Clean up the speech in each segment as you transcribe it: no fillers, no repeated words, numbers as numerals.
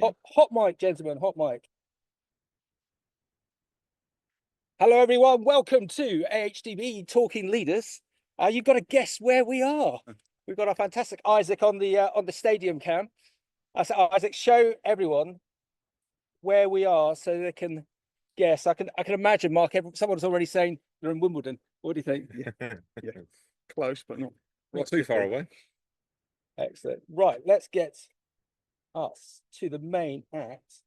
Hot mic, gentlemen, hot mic. Hello, everyone. Welcome to AHDB Talking Leaders. You've got to guess where we are. We've got our fantastic Isaac on the stadium cam. So Isaac, show everyone where we are so they can guess. I can imagine, Mark. Someone's already saying they're in Wimbledon. What do you think? Yeah, close, but not too far away. Excellent. Right, let's get us to the main act.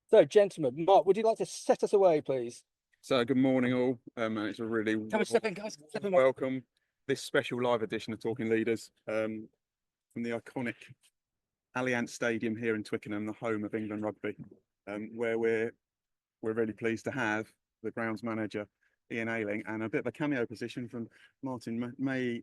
So, gentlemen, Mark, would you like to set us away, please? So, good morning, all. It's a really Step in, guys. Step in, welcome this special live edition of Talking Leaders from the iconic Allianz Stadium here in Twickenham, the home of England Rugby, where we're really pleased to have the grounds manager Ian Ayling and a bit of a cameo position from Martin Maytum.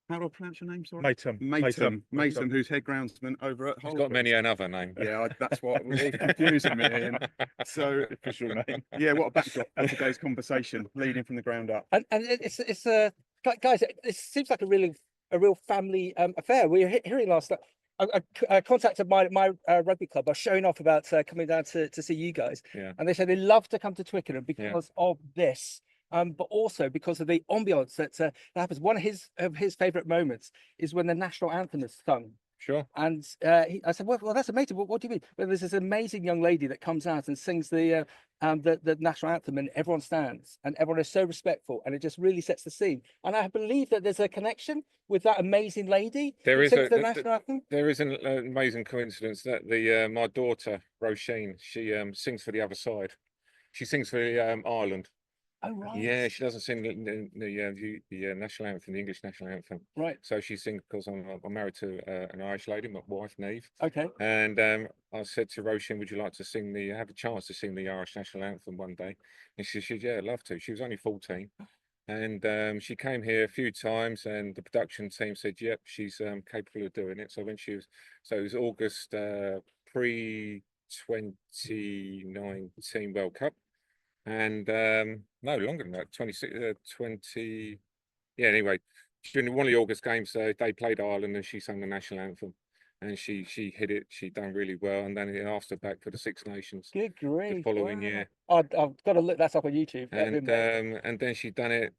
How do I pronounce your name? Sorry, Maytum, who's head groundsman over at Harlequins. He's got many another name. Yeah, that's what was all confusing me. Ian. So, official name. Yeah, what a backdrop for today's conversation, leading from the ground up. And it's guys, it seems like a real family affair. We were hearing last night. I contacted my rugby club. I was showing off about coming down to see you guys, and they said they love to come to Twickenham because of this. But also because of the ambience that happens. One of his favourite moments is when the national anthem is sung. Sure. And I said, well, that's amazing. What do you mean? Well, there's this amazing young lady that comes out and sings the national anthem, and everyone stands, and everyone is so respectful, and it just really sets the scene. And I believe that there's a connection with that amazing lady. There is the national anthem. There is an amazing coincidence that my daughter Roisin, she sings for the other side. She sings for Ireland. Oh, right. Yeah, she doesn't sing the national anthem, the English national anthem. Right. So she sings because I'm married to an Irish lady, my wife Neve. Okay. And I said to Roisin, would you like to have a chance to sing the Irish national anthem one day? And she said, yeah, I'd love to. She was only 14. And she came here a few times, and the production team said, yep, she's capable of doing it. So it was August pre-2019 World Cup. And no longer than that, 20. Yeah, anyway, during one of the August games, they played Ireland and she sang the national anthem, and she hit it. She done really well, and then they asked her back for the Six Nations. Good grief! The following year. I've got to look that up on YouTube. And then she done it.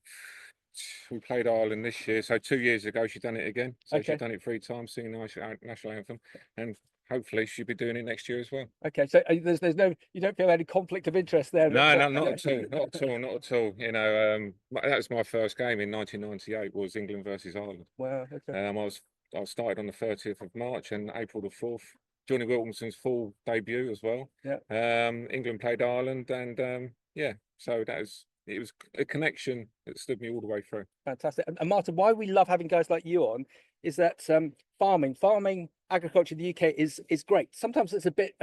We played Ireland this year, so 2 years ago she done it again. So she's done it 3 times, singing the national anthem, and hopefully she'll be doing it next year as well. Okay, so there's no, you don't feel any conflict of interest there? No, not at all. You know, that was my first game in 1998. Was England versus Ireland. Wow. Okay. I started on the 30th of March, and April the 4th, Johnny Wilkinson's full debut as well. Yeah. England played Ireland, and so it was a connection that stood me all the way through. Fantastic. And Martin, why we love having guys like you on is that farming, agriculture in the UK is great. Sometimes it's a bit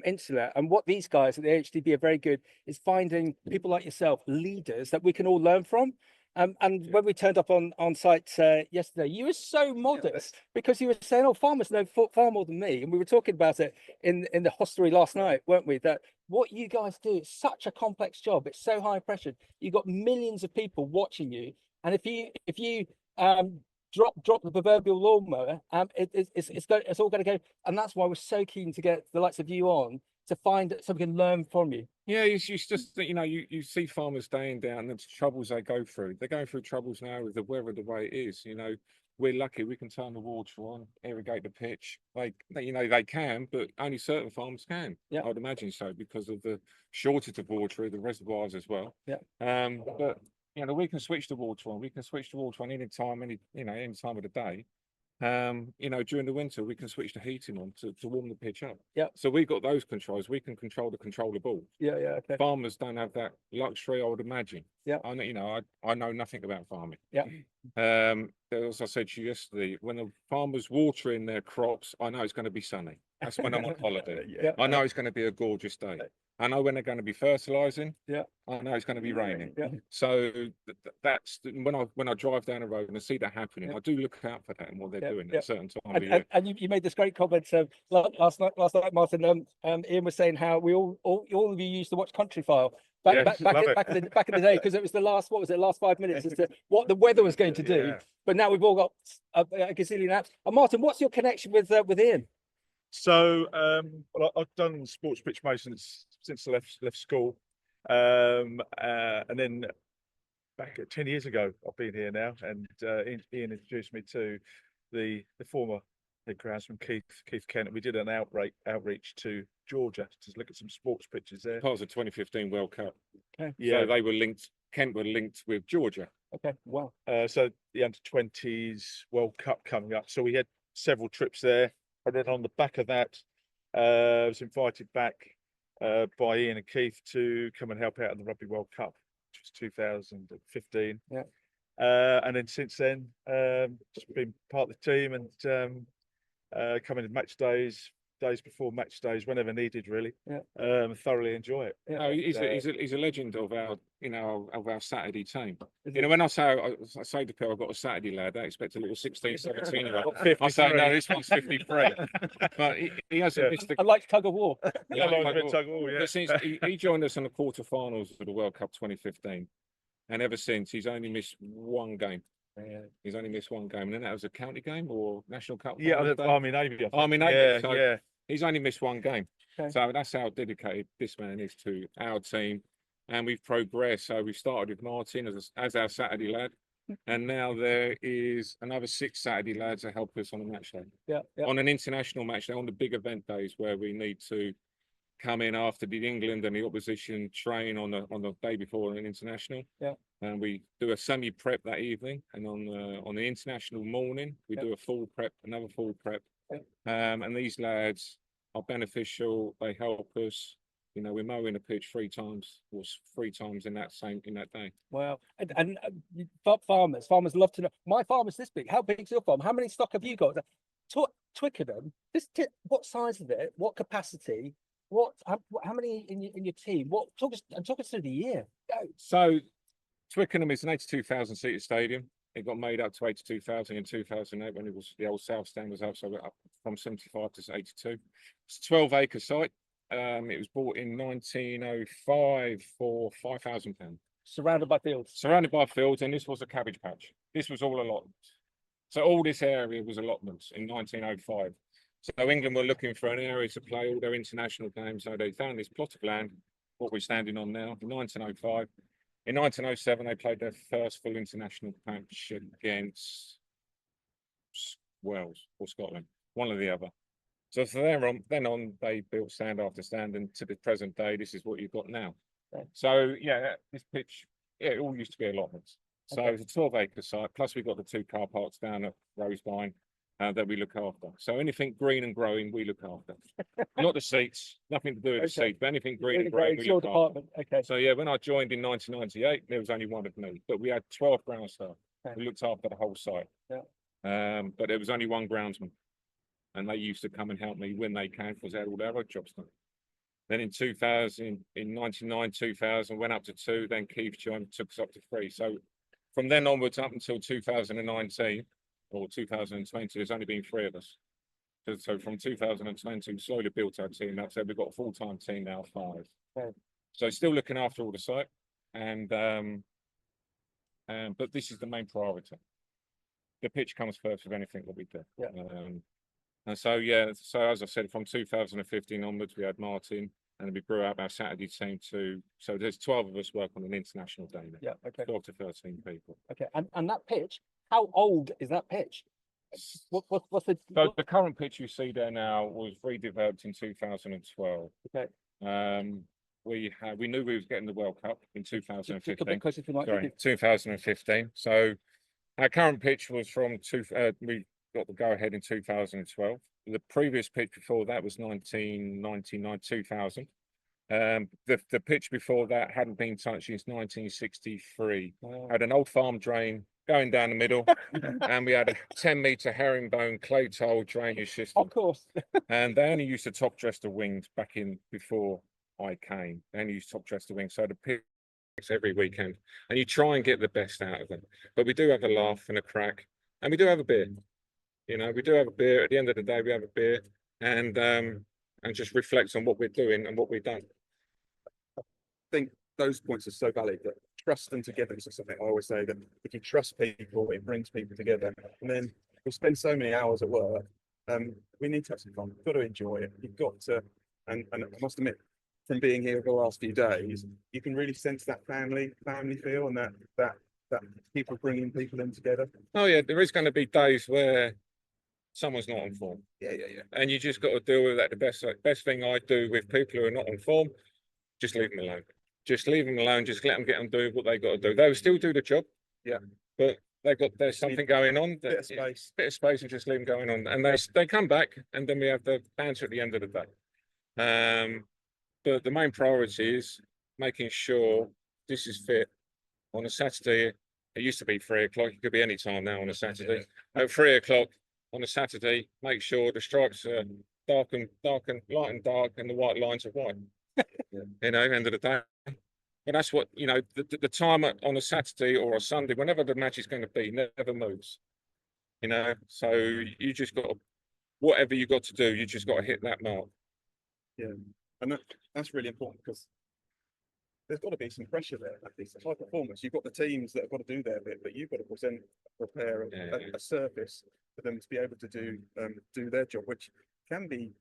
insular, and what these guys at the AHDB are very good is finding people like yourself, leaders that we can all learn from. And when we turned up on site yesterday, you were so modest because you were saying, "Oh, farmers know far more than me," and we were talking about it in the hostelry last night, weren't we? That what you guys do is such a complex job. It's so high pressure. You've got millions of people watching you, and if you drop the proverbial lawnmower, it's all going to go. And that's why we're so keen to get the likes of you on to find so we can learn from you. Yeah, you just, you see farmers day in day out, and the troubles they go through. They're going through troubles now with the weather the way it is. You know, we're lucky we can turn the water on, irrigate the pitch. They can, but only certain farms can. Yeah, I'd imagine so, because of the shortage of water, the reservoirs as well. Yeah. But we can switch the water on. We can switch the water on any time of the day. During the winter, we can switch the heating on to warm the pitch up. Yeah. So we've got those controls. We can control the controllable. Yeah. Okay. Farmers don't have that luxury, I would imagine. Yeah. I know nothing about farming. Yeah. As I said to you yesterday, when the farmers watering their crops, I know it's going to be sunny. That's when I'm on holiday. Yeah. I know it's going to be a gorgeous day. I know when they're going to be fertilizing. Yeah. I know it's going to be raining. Yeah. So that's when I drive down the road and I see that happening, Yeah. I do look out for that and what they're doing Yeah. at a certain time of year. And you made this great comment last night, Martin. Ian was saying how all of you used to watch Country File back in the day, because it was the last 5 minutes as to what the weather was going to do. Yeah. But now we've all got a gazillion apps. And Martin, what's your connection with Ian? So well, I've done sports pitch maintenance since I left school, and then back 10 years ago, I've been here now, and Ian introduced me to the former head groundsman Keith Kent. We did an outreach to Georgia to look at some sports pitches there. Part of the 2015 World Cup. Okay. Yeah, so they were linked. Kent were linked with Georgia. Okay, wow. So the under-20s World Cup coming up. So we had several trips there. And then on the back of that, I was invited back by Ian and Keith to come and help out in the Rugby World Cup, which was 2015. Yeah. And then since then, just been part of the team and coming to match days before match days, whenever needed, really. Yeah. Thoroughly enjoy it. Yeah. No, he's a legend of our Saturday team. When I say to people I've got a Saturday lad, they expect a little 16, 17-year-old. I say no, this one's 53. But he hasn't missed I like tug of war. Yeah, Tug of war, yeah. Since he joined us in the quarterfinals of the World Cup 2015, and ever since he's only missed one game. Yeah. He's only missed one game, and then that was a county game or national cup. Yeah, Army Navy. Army Navy. Yeah. He's only missed one game. Okay. So that's how dedicated this man is to our team. And we've progressed. So we started with Martin as our Saturday lad. And now there is another 6 Saturday lads that help us on a match day. Yeah. On an international match day, on the big event days where we need to come in after the England and the opposition train on the day before an international. Yeah. And we do a semi prep that evening. And on the international morning, we do a full prep, another full prep. Yeah. And these lads are beneficial. They help us. We're mowing a pitch 3 times in that day. Wow. And farmers love to know. My farm is this big. How big is your farm? How many stock have you got? Twickenham. What size is it? What capacity? How many in your team? Talk us through the year. Go. So Twickenham is an 82,000 seater stadium. It got made up to 82,000 in 2008 when the old South Stand was up, so we're up from 75 to 82. It's a 12-acre site. It was bought in 1905 for £5,000. Surrounded by fields. Surrounded by fields, and this was a cabbage patch. This was all allotments. So all this area was allotments in 1905. So England were looking for an area to play all their international games. So they found this plot of land, what we're standing on now, in 1905. In 1907, they played their first full international match against Wales or Scotland, one or the other. So from then on, they built stand after stand, and to the present day, this is what you've got now. Okay. So yeah, this pitch, it all used to be allotments. So Okay. it's a 12-acre site. Plus, we've got the 2 car parks down at Rosebine that we look after. So anything green and growing, we look after. Not the seats, nothing to do with the seats, but anything green and growing, It's we your look department. after. Okay. So yeah, when I joined in 1998, there was only one of me, but we had 12 ground staff Okay. who looked after the whole site. Yeah. But there was only one groundsman, and they used to come and help me when they came because they had all their other jobs done. Then in 99, 2000, went up to 2. Then Keith joined, took us up to 3. So from then onwards, up until 2019 or 2020, there's only been 3 of us. So from 2020, we slowly built our team up. So we've got a full-time team now, 5. Okay. So still looking after all the site, and but this is the main priority. The pitch comes first with anything that we do. Yeah. And so yeah, so as I said, from 2015 onwards, we had Martin, and we grew out our Saturday team to. So there's 12 of us work on an international day now. Yeah. Okay. 12 to 13 people. Okay. And that pitch, how old is that pitch? What's the? So the current pitch you see there now was redeveloped in 2012. Okay. We knew we was getting the World Cup in 2015. Sorry, 2015. So our current pitch was from we got the go ahead in 2012. The previous pitch before that was 1999, 2000. The pitch before that hadn't been touched since 1963. Wow. Had an old farm drain going down the middle, and we had a 10-metre herringbone clay tile drainage system. Of course. And they only used to top dress the wings back in before I came, and use top dress to wing. So the picks every weekend, and you try and get the best out of them. But we do have a laugh and a crack, and we do have a beer. You know, we do have a beer. At the end of the day, we have a beer, and just reflect on what we're doing and what we've done. I think those points are so valid, that trust and togetherness is something I always say, that if you trust people, it brings people together. And then we spend so many hours at work, we need to have some fun. You've got to enjoy it. You've got to, and I must admit, from being here the last few days, you can really sense that family feel, and that people bringing people in together. Oh yeah, there is going to be days where someone's not on form. Yeah. And you just got to deal with that. The best thing I do with people who are not on form, just leave them alone. Just leave them alone. Just let them get on doing what they got to do. They will still do the job. Yeah. But there's something going on. Bit of space. Bit of space, and just leave them going on. And they come back, and then we have the banter at the end of the day. But the main priority is making sure this is fit. On a Saturday, it used to be 3 o'clock. It could be any time now on a Saturday. At 3 o'clock on a Saturday, make sure the stripes are light and dark, and the white lines are white. You know, end of the day. But that's what, you know, the time on a Saturday or a Sunday, whenever the match is going to be, never moves. You know, so you just got to, whatever you got to do, you just got to hit that mark. Yeah, and that's really important, because there's got to be some pressure there. It's high performance. You've got the teams that have got to do their bit, but you've got to prepare a surface for them to be able to do their job, which can be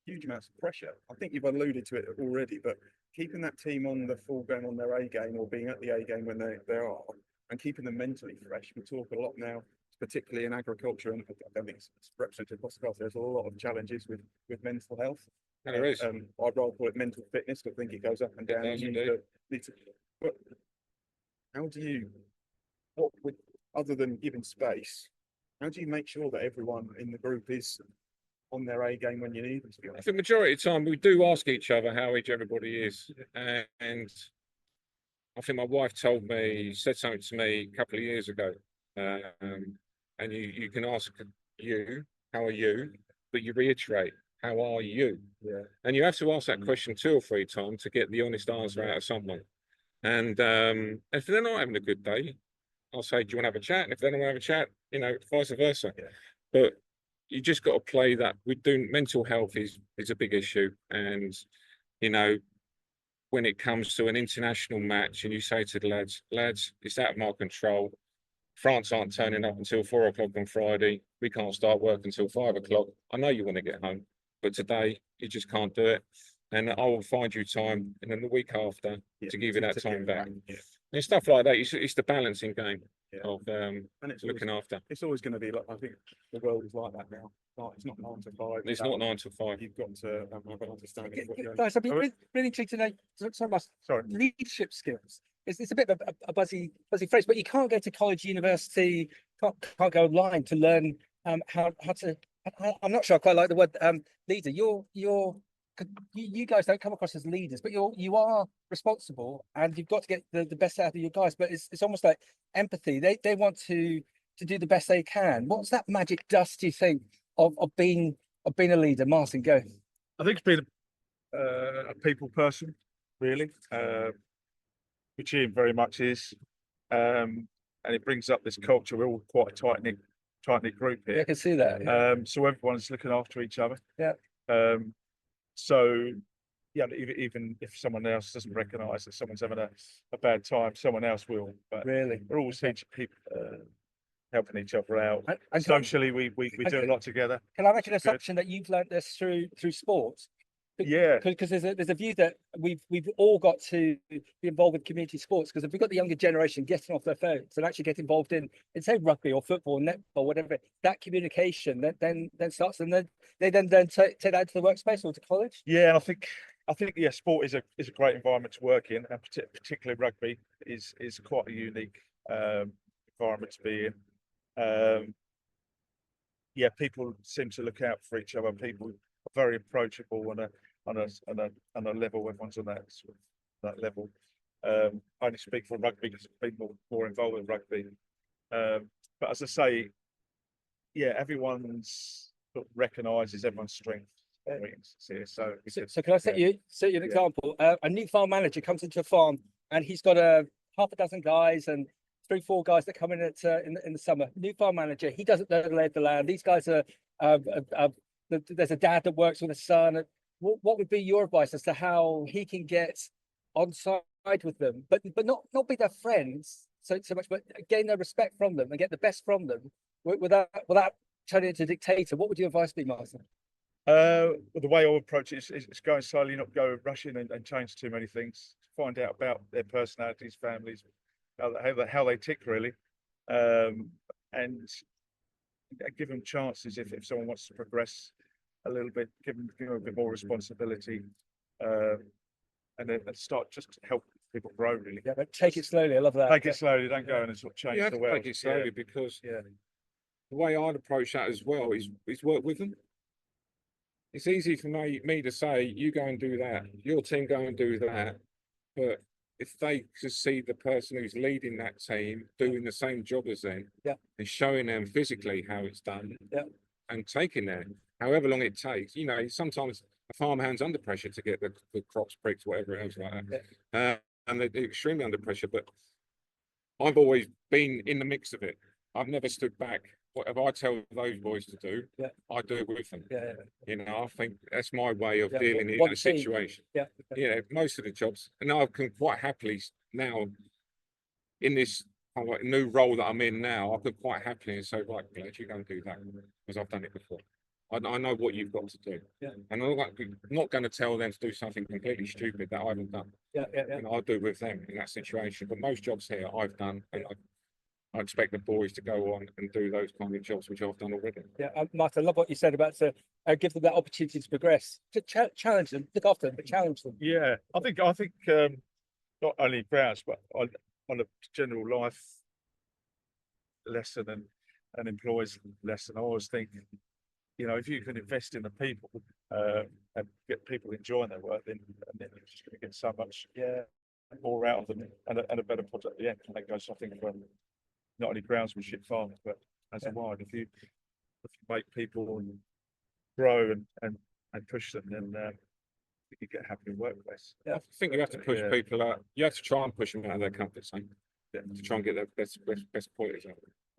huge amounts of pressure. I think you've alluded to it already, but keeping that team on the full going on their A game, or being at the A game when they are, and keeping them mentally fresh. We talk a lot now, particularly in agriculture, and I don't think it's represented across the country. There's a lot of challenges with mental health. And there is. I'd rather call it mental fitness, but I think it goes up and down. But how do you, other than giving space, how do you make sure that everyone in the group is on their A game when you need them, to be honest? The majority of the time, we do ask each other how everybody is. And I think my wife said something to me a couple of years ago. And you can ask how are you? But you reiterate, how are you? Yeah. And you have to ask that question 2 or 3 times to get the honest answer out of someone. And if they're not having a good day, I'll say, do you want to have a chat? And if they don't want to have a chat, you know, vice versa. Yeah. But you just got to play that. Mental health is a big issue. And, you know, when it comes to an international match and you say to the lads, it's out of my control. France aren't turning up until 4 o'clock on Friday. We can't start work until 5 o'clock. I know you want to get home, but today you just can't do it. And I will find you time, and then the week after to give you that time back. Yeah. And stuff like that. It's the balancing game of And it's looking after. It's always going to be like, I think the world is like that now. It's not 9 to 5. It's not 9 to 5. You've got to have an understanding of what you're Guys, I'd be really intrigued to know Sorry. leadership skills. It's a bit of a buzzy phrase, but you can't go to college, university, can't go online to learn how to. I'm not sure I quite like the word leader. You guys don't come across as leaders, but you are responsible, and you've got to get the best out of your guys. But it's almost like empathy. They want to do the best they can. What's that magic dust, do you think, of being a leader? Martin, go. I think it's been a people person, really, which Ian very much is, and it brings up this culture. We're all quite a tight knit group here. Yeah, I can see that. So everyone's looking after each other. Yeah. So yeah, even if someone else doesn't recognise that someone's having a bad time, someone else will. But Really, we're always helping each other out. And Socially, we do a lot together. can I make an assumption that you've learnt this through sports? Yeah. Because there's a view that we've all got to be involved with community sports, because if we've got the younger generation getting off their phones and actually get involved in say rugby or football, netball, whatever, that communication then starts, and then they then take that to the workspace or to college. Yeah, and I think yeah, sport is a great environment to work in, and particularly rugby is quite a unique environment to be in. Yeah, people seem to look out for each other. People are very approachable on a level. Everyone's on that level. I only speak for rugby because I've been more involved with rugby. But as I say, yeah, everyone's recognises everyone's strength meetings here. So, So can I set you an example? A new farm manager comes into a farm and he's got half a dozen guys and 3-4 guys that come in in the summer. New farm manager, he doesn't know the lay of the land. These guys are there's a dad that works with a son. What would be your advice as to how he can get on side with them, but not be their friends so much, but gain their respect from them and get the best from them without turning into a dictator? What would your advice be, Martin? the way I approach it is going slowly, not go rushing and change too many things. Find out about their personalities, families, how they tick really, and give them chances if someone wants to progress a little bit, give them a bit more responsibility, and then start just to help people grow really. Yeah, but take it slowly. I love that. Take it slowly, don't go in and sort of change You have the to world. take it slowly because Yeah. the way I'd approach that as well is work with them. It's easy for me to say, you go and do that, your team go and do that, but if they just see the person who's leading that team doing the same job as them, Yeah. and showing them physically how it's done, Yeah. and taking them, however long it takes, sometimes a farmhand's under pressure to get the crops pricked, whatever else like that, and they're extremely under pressure. But I've always been in the mix of it. I've never stood back. Whatever I tell those boys to do, Yeah. I do it with them. Yeah. I think that's my way of Yeah, dealing in one a team. situation. Yeah. Most of the jobs, and I can quite happily now, in this kind of like new role that I'm in now, I could quite happily say, right, glad you go and do that because I've done it before. I know what you've got to do, and I'm not going to tell them to do something completely stupid that I haven't done. And I'll do it with them in that situation. But most jobs here I've done, and I expect the boys to go on and do those kind of jobs which I've done already. Yeah, Martin, I love what you said about to give them that opportunity to progress, to challenge them, look after them, but challenge them. Yeah, I think not only grounds, but on a general life lesson and employees lesson, I always think, if you can invest in the people and get people enjoying their work, then you're just going to get so much more out of them and a better product at the end. And that goes, I think, from not only groundsmanship farmers, but as a wide. If you make people grow and push them, then you get a happy workplace. I think you have to push people out. You have to try and push them out of their comfort zone to try and get their best qualities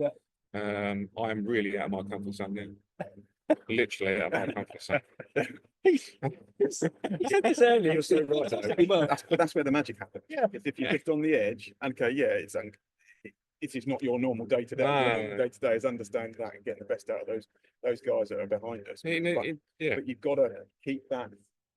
out. I am really out of my comfort zone now. Literally out of my comfort zone. You said this earlier. You're so right. That's where the magic happens. Yeah. If you lift on the edge, it is not your normal day to day. No. Day to day is understand that and getting the best out of those guys that are behind us. But you've got to keep that.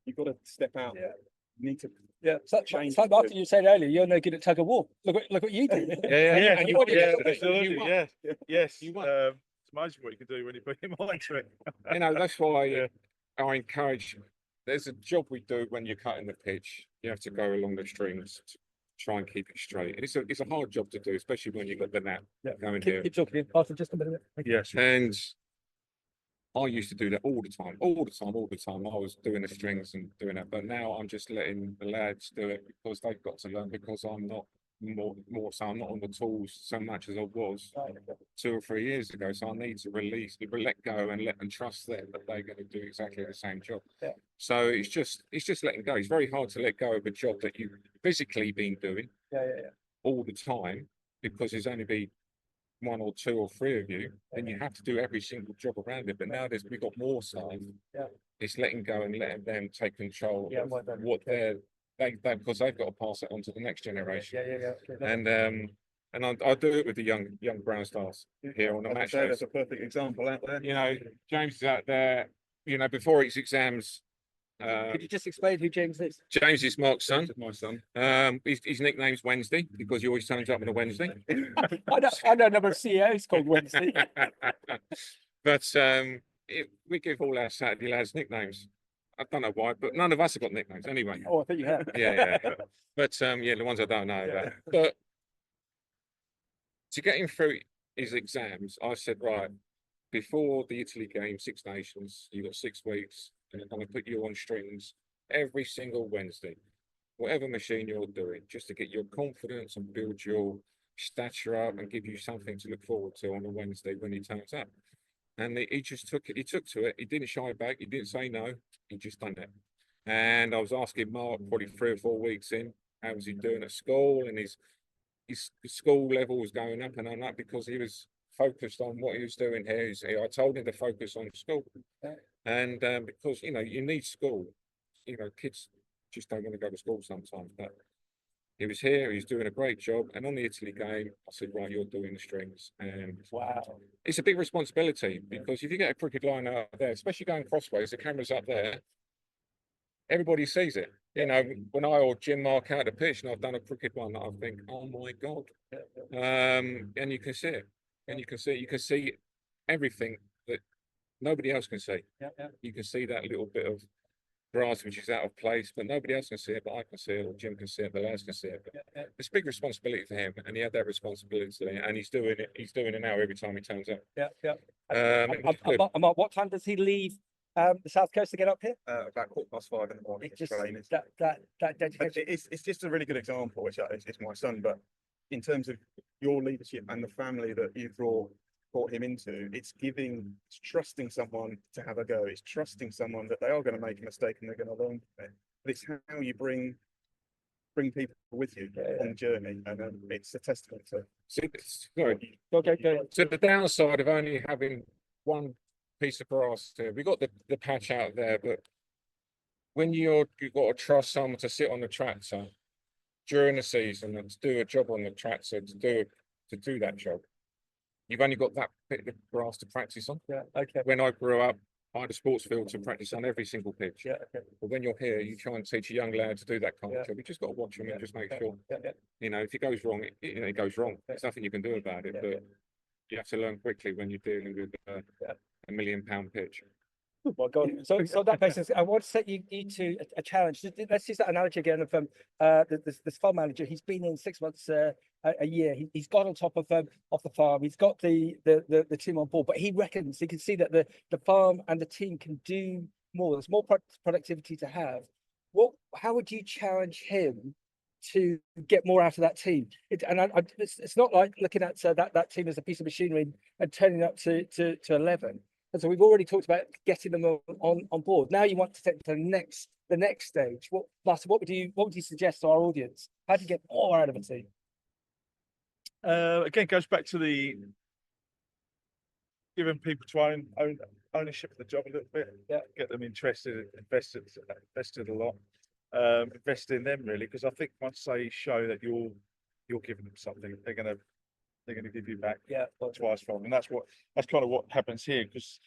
You've got to step out. Yeah. You need to. Yeah, it's like Martin, you said earlier, you're no good at tug of war. Look what you do. Yeah. And you won yesterday. Absolutely. You won. Yes. You won. It's amazing what you can do when you put your mind to it. That's why I encourage. There's a job we do when you're cutting the pitch. You have to go along the strings to try and keep it straight. And it's a hard job to do, especially when you've got the net going here. Keep talking, Martin, just a minute. Yes. And I used to do that all the time. I was doing the strings and doing that, but now I'm just letting the lads do it because they've got to learn. Because I'm not so I'm not on the tools so much as I was 2 or 3 years ago. So I need to let go and let them trust them that they're going to do exactly the same job. Yeah. So it's just letting go. It's very hard to let go of a job that you've physically been doing all the time because there's only be 1 or 2 or 3 of you, then you have to do every single job around it. But now we've got more staff. It's letting go and letting them take control of what because they've got to pass it on to the next generation. And I do it with the young brown stars here on the match. That's a perfect example out there. James is out there. Before his exams. Could you just explain who James is? James is Mark's son. My son. His nickname's Wednesday because he always turns up on a Wednesday. I know a number of CEOs called Wednesday. But we give all our Saturday lads nicknames. I don't know why, but none of us have got nicknames anyway. Oh, I think you have. Yeah. But the ones I don't know about. But to get him through his exams, I said, right, before the Italy game, 6 Nations, you've got 6 weeks, and I'm going to put you on strings every single Wednesday, whatever machine you're doing, just to get your confidence and build your stature up and give you something to look forward to on a Wednesday when he turns up. And he just took it. He took to it. He didn't shy back. He didn't say no. He just done it. And I was asking Mark probably 3 or 4 weeks in, how was he doing at school? And his school level was going up and up because he was focused on what he was doing here. I told him to focus on school, and because you need school. Kids just don't want to go to school sometimes. But he was here. He's doing a great job. And on the Italy game, I said, right, you're doing the strings. And Wow. it's a big responsibility because if you get a crooked line out there, especially going crossways, the camera's up there. Everybody sees it. When I or Jim mark out the pitch and I've done a crooked one, I think, oh my God. And you can see it. And you can see everything that nobody else can see. You can see that little bit of grass which is out of place, but nobody else can see it, but I can see it, or Jim can see it, the lads can see it. But it's a big responsibility for him, and he had that responsibility, and he's doing it. He's doing it now every time he turns up. Mark, what time does he leave the South Coast to get up here? About 5:15 in the morning. It just training. that But dedication. it's just a really good example, which is my son. But in terms of your leadership and the family that you brought him into, it's trusting someone to have a go. It's trusting someone that they are going to make a mistake and they're going to learn from it. But it's how you bring people with you on the journey, and it's a testament to. Sorry. Okay. So the downside of only having one piece of grass there, we got the patch out there, but when you've got to trust someone to sit on the tractor during the season and to do a job on the tractor to do that job, you've only got that bit of grass to practice on. Yeah. Okay. When I grew up, I had a sports field to practice on every single pitch. Yeah. Okay. But when you're here, you try and teach a young lad to do that kind of job. You just got to watch him and just make sure. If it goes wrong, it goes wrong. There's nothing you can do about it. But you have to learn quickly when you're dealing with a £1 million pitch. Oh my God. So on that basis, I want to set you to a challenge. Let's use that analogy again of this farm manager. He's been in 6 months, a year. He's got on top of the farm. He's got the team on board, but he reckons he can see that the farm and the team can do more. There's more productivity to have. How would you challenge him to get more out of that team? It's not like looking at that team as a piece of machinery and turning up to 11. And so we've already talked about getting them on board. Now you want to take to the next stage. Martin, what would you suggest to our audience? How do you get more out of a team? Again, goes back to the giving people to own ownership of the job a little bit. Get them interested, invested a lot. Invest in them really, because I think once they show that you're giving them something, they're gonna give you back twice from, and that's kind of what happens here, because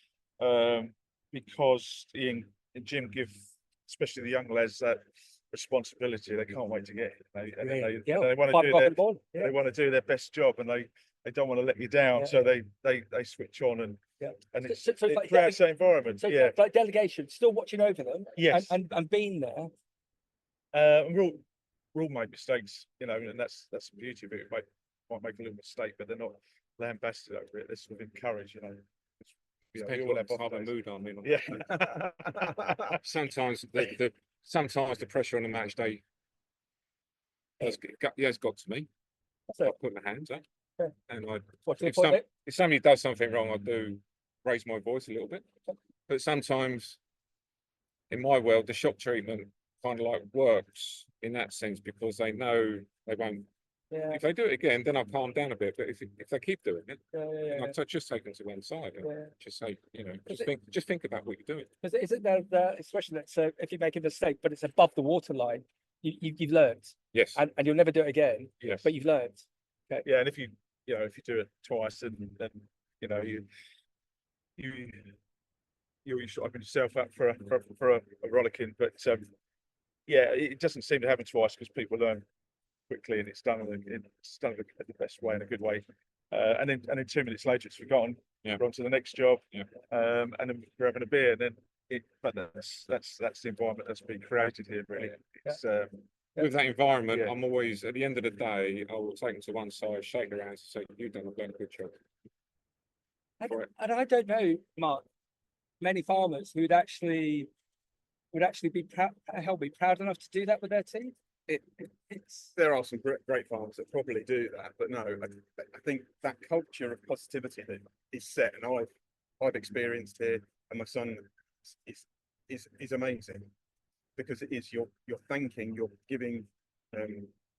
Ian and Jim give especially the young lads that responsibility. They can't wait to get it. They want to do their best job, and they don't want to let you down, so they switch on and it creates that environment. So like delegation, still watching over them, and being there. We're all make mistakes, and that's the beauty of it. Might make a little mistake, but they're not lambasted over it. They're sort of encouraged, We all have a mood on me. Yeah. Sometimes the pressure on the match day has got to me. I put my hands up, and if somebody does something wrong, I do raise my voice a little bit. But sometimes, in my world, the shock treatment kind of like works in that sense, because they know they won't. If they do it again, then I'll calm down a bit. But if they keep doing it, I'll just take them to one side and just say, just think about what you're doing. Because is it the expression that if you make a mistake, but it's above the waterline, you've learned. Yes. And you'll never do it again. Yes. But you've learned. Okay. Yeah, and if you do it twice, then you sort of open yourself up for a rollicking. But it doesn't seem to happen twice, because people learn quickly, and it's done the best way, in a good way, and then 2 minutes later it's forgotten. We're on to the next job, and then we're having a beer, and then but that's the environment that's been created here, really. It's with that environment, I'm always, at the end of the day, I will take them to one side, shake their hands, and say, you've done a bloody good job. And I don't know, Mark, many farmers who would actually be proud enough to do that with their team. There are some great farmers that probably do that, but no, I think that culture of positivity that is set, and I've experienced here, and my son is amazing, because it is you're thanking, you're giving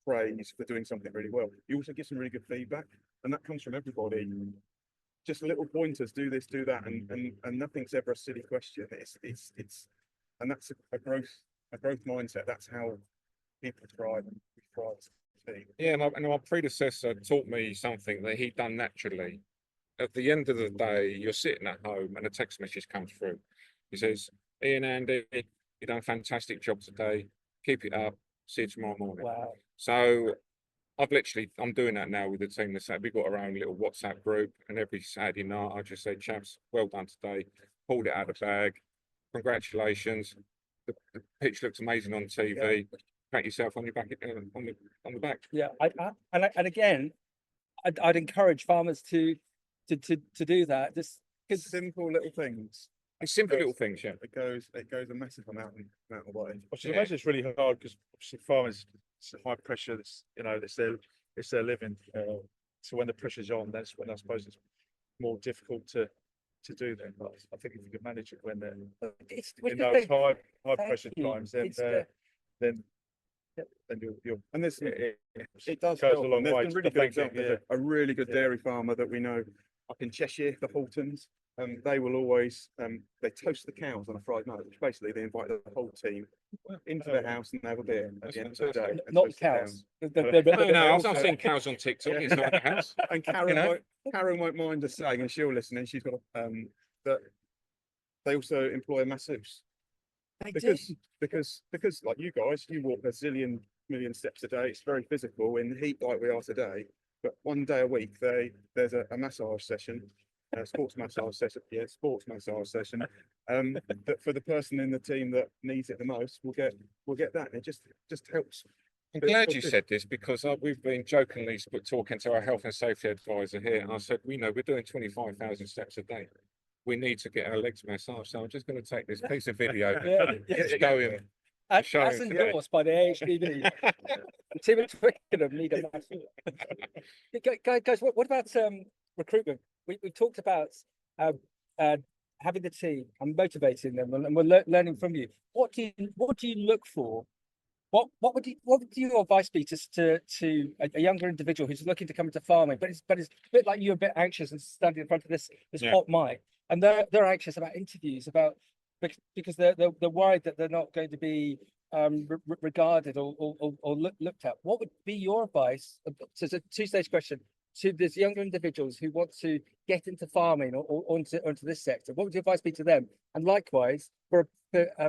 praise for doing something really well. You also get some really good feedback, and that comes from everybody. Just little pointers, do this, do that, and nothing's ever a silly question. It's and that's a growth mindset. That's how people thrive, and we thrive as a team. Yeah, my predecessor taught me something that he'd done naturally. At the end of the day, you're sitting at home and a text message comes through. He says, "Ian, Andy, you done a fantastic job today. Keep it up. See you tomorrow morning." Wow. So I'm doing that now with the team. We've got our own little WhatsApp group, and every Saturday night I just say, "Chaps, well done today. Pulled it out of the bag. Congratulations. The pitch looks amazing on TV. Pat yourself on your back, on the back." Yeah, and again, I'd encourage farmers to do that. Just because Simple little things. It's simple little things, yeah. It goes a massive amount of way. I should imagine it's really hard because farmers, it's high pressure. It's their living. So when the pressure's on, that's when I suppose it's more difficult to do that. But I think if you can manage it when they're in those high pressure times, then you'll And this it does goes help. a long And there's way. been really I good think, examples. yeah. There's a really good dairy farmer that we know up in Cheshire, the Haltons. They will always they toast the cows on a Friday night, which basically they invite the whole team into their house and have a beer at the end of the day. and not toast the cows. I've seen cows on TikTok inside the house. And Karen, know? Karen won't mind us saying, and she'll listen, and she's got that they also employ masseuse. They do. Because like you guys, you walk a zillion million steps a day. It's very physical in the heat like we are today. But one day a week, there's a massage session, a sports massage session. Yeah, sports massage session. That for the person in the team that needs it the most, we'll get that. And it just helps. I'm glad you said this because we've been jokingly talking to our health and safety advisor here, and I said, we're doing 25,000 steps a day. We need to get our legs massaged. So I'm just going to take this piece of video. Let's go in. As Show him. endorsed by the AHDB. The team at Twickenham need a massive. Guys, what about recruitment? We talked about having the team and motivating them, and we're learning from you. What do you look for? What would your advice be to a younger individual who's looking to come into farming, but it's a bit like you, a bit anxious and standing in front of this hot mic, and they're anxious about interviews, because they're worried that they're not going to be regarded or looked at. What would be your advice? So it's a two-stage question to these younger individuals who want to get into farming or onto this sector. What would your advice be to them? And likewise for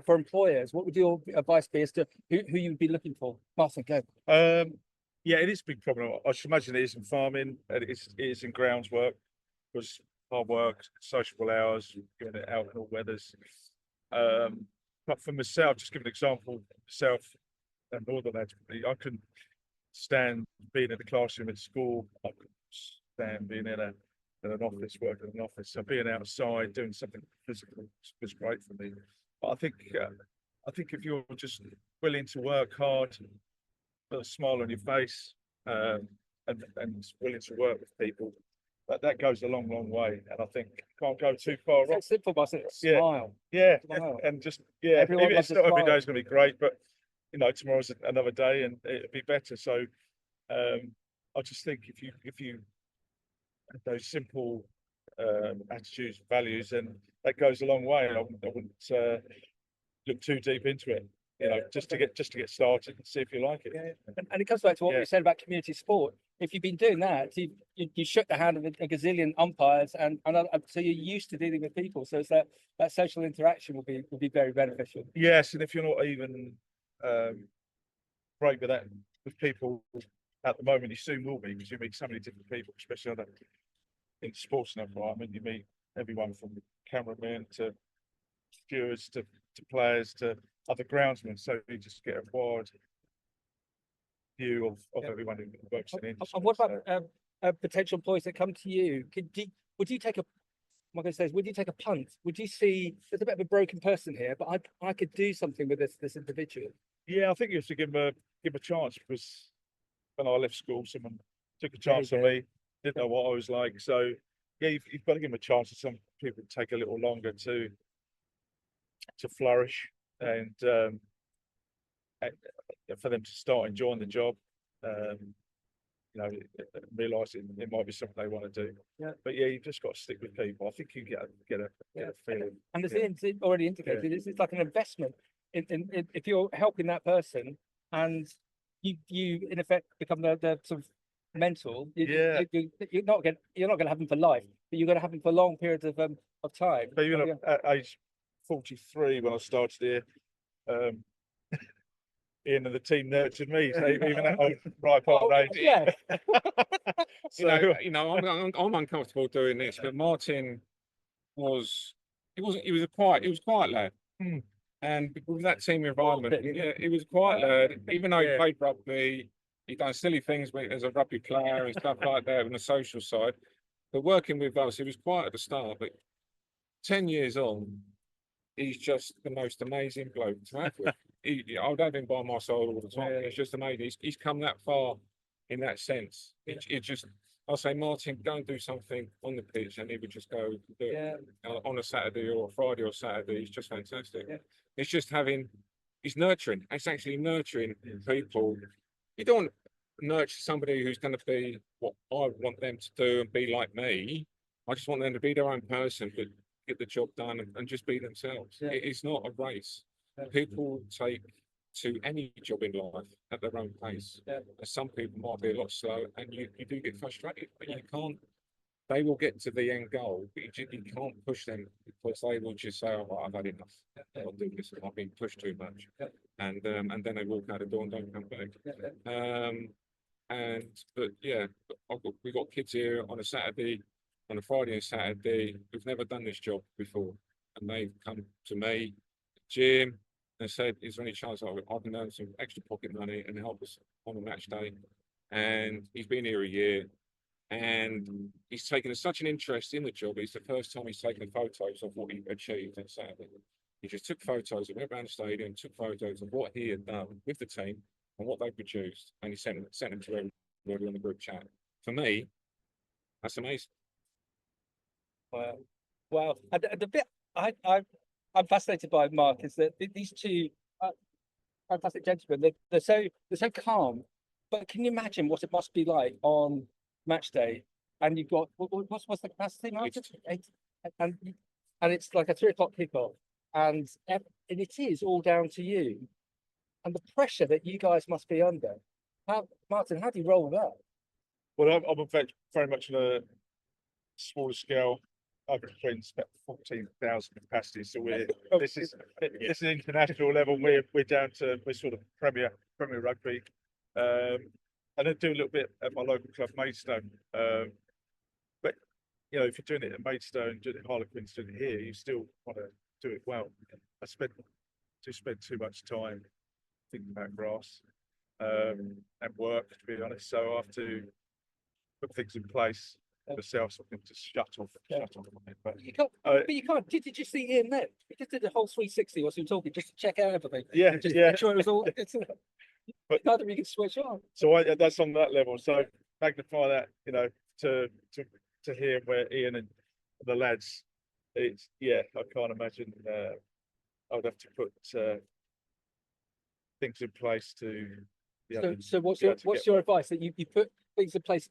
employers, what would your advice be as to who you would be looking for? Martin, go. Yeah, it is a big problem. I should imagine it is in farming, and it is in grounds work, because hard work, sociable hours, doing it out in all weathers. But for myself, just give an example, myself and all the lads, I couldn't stand being in the classroom at school. I couldn't stand being in an office, working in an office. So being outside, doing something physical was great for me. But I think if you're just willing to work hard, put a smile on your face, and willing to work with people, that goes a long way. And I think you can't go too far wrong. It's simple, but smile. Yeah, Smile. and just Everyone even loves it's a not every smile. day is going to be great, but tomorrow's another day, and it'll be better. So, I just think if you have those simple attitudes, values, and that goes a long way. And I wouldn't look too deep into it. Just to get started and see if you like it. And it comes back to what we said about community sport. If you've been doing that, you shook the hand of a gazillion umpires, and so you're used to dealing with people. So it's that social interaction will be very beneficial. Yes, and if you're not even great with that with people at the moment, you soon will be, because you meet so many different people, especially in sports environment. You meet everyone from cameramen to stewards to players to other groundsmen, so you just get a wide view of everyone who works in the industry. And what about potential employees that come to you? Would you take a would you take a punt? Would you see there's a bit of a broken person here, but I could do something with this individual? Yeah, I think you have to give them a chance, because when I left school, someone took a chance on me, didn't know what I was like, so yeah, you've got to give them a chance. Some people take a little longer to flourish, and for them to start enjoying the job. You know, realising it might be something they want to do. Yeah. But yeah, you've just got to stick with people. I think you get a feeling. And as Yeah. Ian already indicated, it's like an investment in if you're helping that person and you in effect become the sort of mentor. Yeah. You're not gonna have them for life, but you're gonna have them for long periods of time. But even at age 43, when I started here, Ian and the team nurtured me. So even at a ripe old age. Yeah. So I'm uncomfortable doing this, but Martin was he was a quiet lad. And with that team environment, yeah, he was a quiet lad. Even though he played rugby, he done silly things as a rugby player and stuff like that on the social side. But working with us, he was quiet at the start, but 10 years on, he's just the most amazing bloke to have with. I would have him by my side all the time. It's just amazing. He's come that far in that sense. It just, I'll say, Martin, go and do something on the pitch, and he would just go do it on a Saturday or a Friday or Saturday. He's just fantastic. It's just he's nurturing. It's actually nurturing people. You don't want to nurture somebody who's going to be what I want them to do and be like me. I just want them to be their own person, but get the job done and just be themselves. It's not a race. People take to any job in life at their own pace. Some people might be a lot slow, and you do get frustrated, but you can't. They will get to the end goal, but you can't push them because they will just say, "Oh, I've had enough. I'll do this. I've been pushed too much," and then they walk out the door and don't come back. But yeah, we got kids here on a Saturday, on a Friday and Saturday who've never done this job before, and they've come to me, Jim, and said, "Is there any chance I can earn some extra pocket money and help us on a match day?" And he's been here a year, and he's taken such an interest in the job. It's the first time he's taken photos of what he achieved on Saturday. He just took photos, he went around the stadium, took photos of what he had done with the team and what they produced, and he sent them to everybody on the group chat. For me, that's amazing. Wow. And the bit I'm fascinated by, Mark, is that these two fantastic gentlemen, they're so calm. But can you imagine what it must be like on match day? And you've got what's the capacity, Martin? And it's like a 3 o'clock kickoff, and it is all down to you, and the pressure that you guys must be under. Martin, how do you roll with that? well, I'm very much on a smaller scale. I've been about 14,000 capacity, so this is international level. We're down to sort of Premier Rugby, and I do a little bit at my local club, Maidstone. But you know, if you're doing it at Maidstone, doing it at Harlequins, doing it here, you still want to do it well. I spend too much time thinking about grass and work, to be honest. So I have to put things in place myself, so I can just shut off. But You can't. But you can't. Did you see Ian then? He just did the whole 360 whilst he was talking, just to check out everything. yeah, Just yeah. make sure it was all. But Neither you can switch on. so that's on that level. So magnify that, you know, to hear where Ian and the lads. It's I can't imagine. I'd have to put things in place to. So what's your advice? That you put things in place,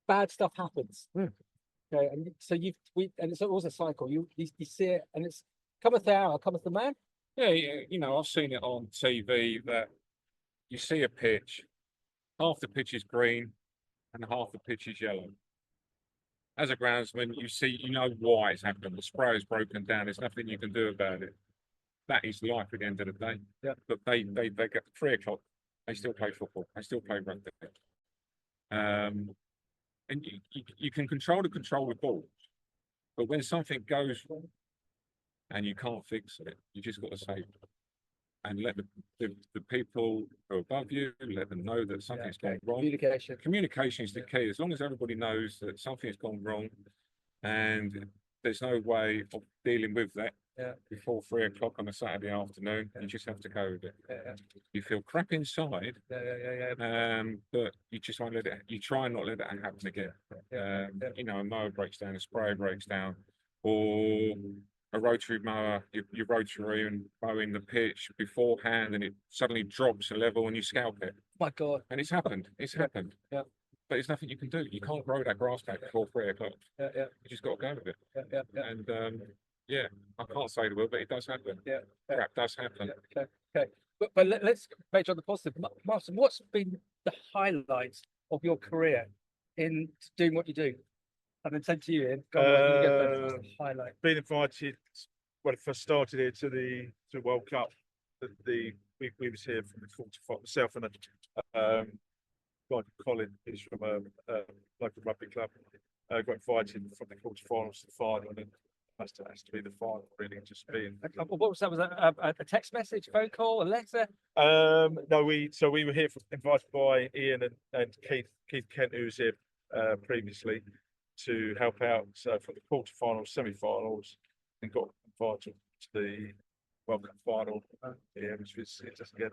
bad stuff happens. Okay, and so and it's always a cycle. You see it, and it's cometh the hour, cometh the man. Yeah, you know, I've seen it on TV that you see a pitch, half the pitch is green and half the pitch is yellow. As a groundsman, you know why it's happened. The spray is broken down. There's nothing you can do about it. That is life at the end of the day. Yeah. But they get 3 o'clock. They still play football. They still play rugby. And you can control the ball, but when something goes wrong and you can't fix it, you just got to say, and let the people who are above you, let them know that something's gone wrong. Communication is the key. As long as everybody knows that something's gone wrong, and there's no way of dealing with that Yeah. before 3 o'clock on a Saturday afternoon. You just have to go with it. Yeah. You feel crap inside, but you just won't let it. You try and not let it happen again. You know, a mower breaks down, a sprayer breaks down, or a rotary mower, you rotary and mowing the pitch beforehand, and it suddenly drops a level and you scalp it. My God. And it's happened. It's happened. Yeah. But there's nothing you can do. You can't grow that grass back before 3 o'clock. Yeah. You just got to go with it. Yeah. And yeah, I can't say the word, but it does happen. Yeah. Crap does happen. Okay. But let's major on the positive. Martin, what's been the highlight of your career in doing what you do? And then send to you, Ian. Go on, you get the highlight. Being invited when I first started here to the World Cup. We was here from the 45. Myself and a guy Colin, who's from a local rugby club. Got invited from the quarterfinals to the final, and then has to be the final. Really, just being. What was that? Was that a text message, phone call, a letter? No, we were here invited by Ian and Keith Kent, who was here previously, to help out for the quarterfinals, semi-finals, and got invited to the World Cup final. Yeah, which was, it doesn't get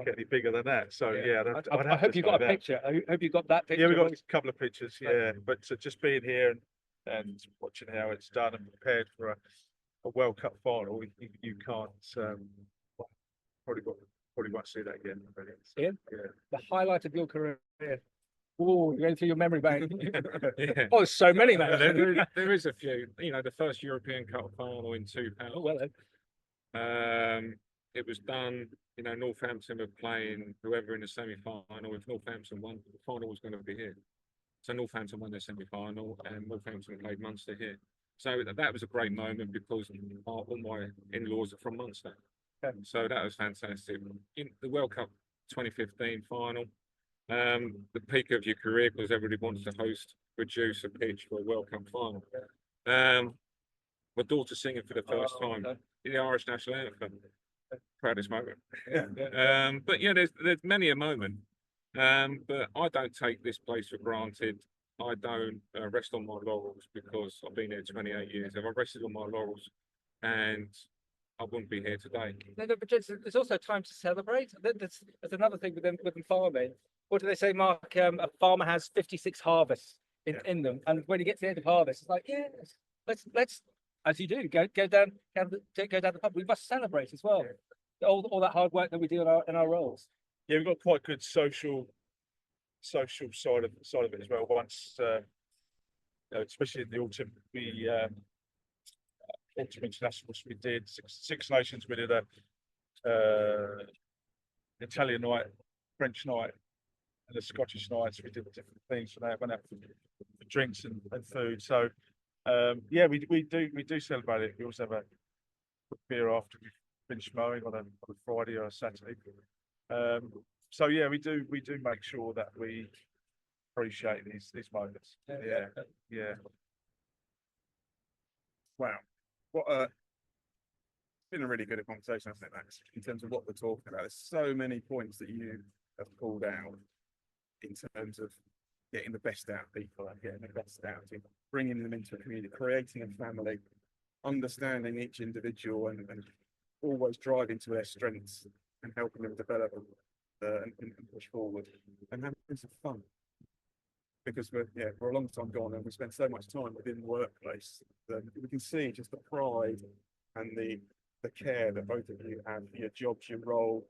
any bigger than that. So yeah, I hope you got a picture. I hope you got that picture. Yeah, we got a couple of pictures. Yeah, but just being here and watching how it's done and prepared for a World Cup final, you can't probably won't see that again. Really. Ian? Yeah. The highlight of your career. Oh, you're going through your memory bank. Yeah. Oh, there's so many, man. There is a few. You know, the first European Cup final in 2 pounds. Oh, well, It was done. You know, Northampton were playing whoever in the semi-final. If Northampton won, the final was going to be here. So Northampton won their semi-final, and Northampton played Munster here. So that was a great moment because all my in-laws are from Munster. Okay. So that was fantastic. In the World Cup 2015 final, the peak of your career because everybody wants to produce a pitch for a World Cup final. My daughter singing for the first time the Irish national anthem. Proudest moment. But yeah, there's many a moment. But I don't take this place for granted. I don't rest on my laurels because I've been here 28 years. If I rested on my laurels, and I wouldn't be here today. No, but there's also time to celebrate. There's another thing with farming. What do they say, Mark? A farmer has 56 harvests in them, and when he gets to the end of harvest, it's like, yes, let's as you do go down the pub. We must celebrate as well. All that hard work that we do in our roles. Yeah, we've got quite good social side of it as well. Once, especially in the autumn, we autumn internationals we did Six Nations. We did a Italian night, French night, and a Scottish night. So we did different things for that. Went out for drinks and food. So yeah, we do celebrate it. We also have a beer after we finish mowing on a Friday or a Saturday. So yeah, we do make sure that we appreciate these moments. Yeah. Wow. It's been a really good conversation, I think, Max, in terms of what we're talking about. There's so many points that you have pulled out in terms of getting the best out of people and getting the best out of people, bringing them into a community, creating a family, understanding each individual and always driving to their strengths and helping them develop and push forward and having some fun. Because we're a long time gone and we spend so much time within the workplace that we can see just the pride and the care that both of you have for your jobs, your role,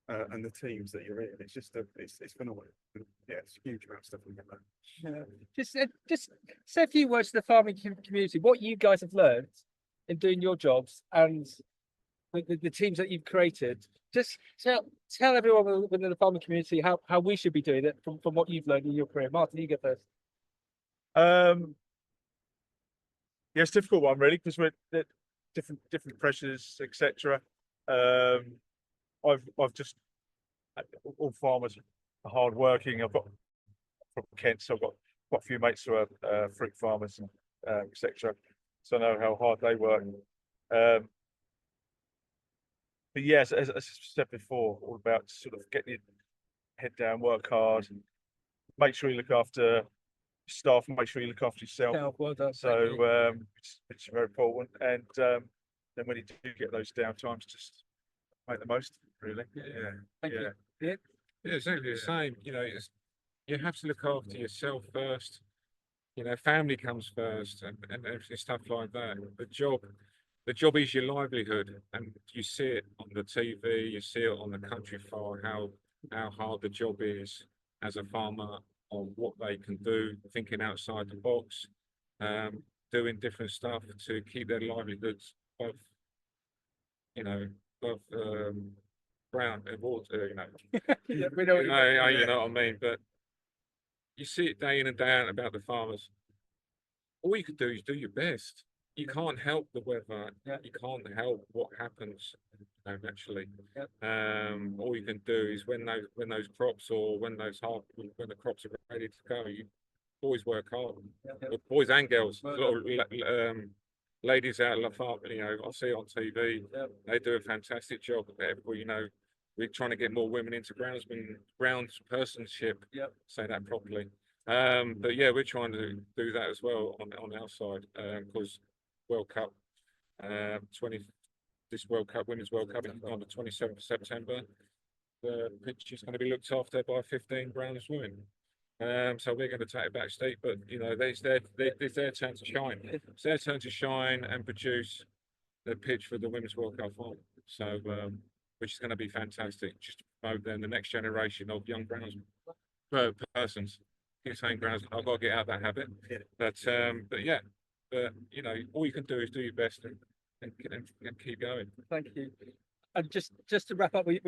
and the teams that you're in. It's just it's phenomenal. Yeah, it's a huge amount of stuff we get there. Just say a few words to the farming community. What you guys have learned in doing your jobs and the teams that you've created. Just tell everyone within the farming community how we should be doing it from what you've learned in your career. Martin, you go first. Yeah, it's a difficult one really because we're different pressures, etc. I've just all farmers are hard working. I've got from Kent, so I've got quite a few mates who are fruit farmers and etc. So I know how hard they work. But yes, as I said before, all about sort of getting your head down, work hard, and make sure you look after staff, make sure you look after yourself. Yeah, well done. So it's very important. And then when you do get those downtimes, just make the most. Really. Yeah. Thank you. Yeah, exactly the same. You know, you have to look after yourself first. You know, family comes first, and everything, stuff like that. The job is your livelihood, and you see it on the TV, you see it on the country fire, how hard the job is as a farmer, on what they can do, thinking outside the box, doing different stuff to keep their livelihoods above, you know, above ground and water, you know. Yeah, we know what you mean. You know what I mean? But you see it day in and day out about the farmers. All you can do is do your best. You can't help the weather. Yeah. You can't help what happens, you know, naturally. Yeah. All you can do is when those crops or when the crops are ready to go, you always work hard. Yeah. Boys and girls. Well A lot of ladies out of the farm, you know, I see it on TV. Yeah. They do a fantastic job. Everybody, you know, we're trying to get more women into groundspersonship. Yep. Say that properly. But yeah, we're trying to do that as well on our side, because World Cup, this World Cup, Women's World Cup on the 27th of September. The pitch is going to be looked after by 15 grounds women. So we're going to take it backstage, but you know, it's their turn to shine. It's their turn to shine and produce the pitch for the Women's World Cup final. So, which is going to be fantastic. Just to promote then the next generation of young grounds persons. Keep saying grounds. I've got to get out of that habit. But yeah, but you know, all you can do is do your best and keep going. Thank you. And just to wrap up, we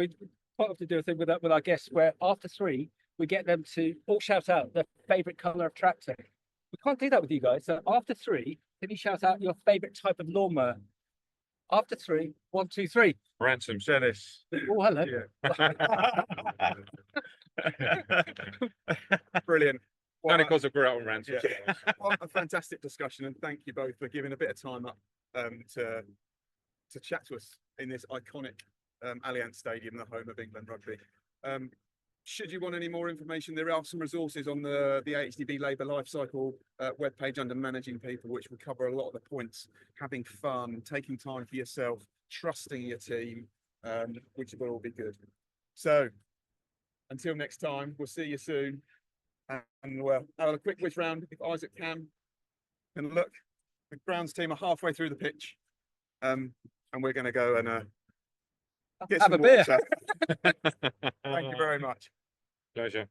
quite often do a thing with our guests where after 3 we get them to all shout out their favourite colour of tractor. We can't do that with you guys. So after 3, can you shout out your favourite type of lawnmower? After 3, 1, 2, 3. Ransom. Dennis. Oh, hello. Yeah. Brilliant. Only because I grew up on Ransom. Yeah. What a fantastic discussion, and thank you both for giving a bit of time up to chat to us in this iconic Allianz Stadium, the home of England Rugby. Should you want any more information, there are some resources on the AHDB Labour Lifecycle webpage under Managing People, which will cover a lot of the points: having fun, taking time for yourself, trusting your team, which will all be good. So until next time, we'll see you soon. And we'll have a quick whiz round if Isaac can look. The grounds team are halfway through the pitch, and we're going to go and get Have some a beer. water. Thank you very much. Pleasure.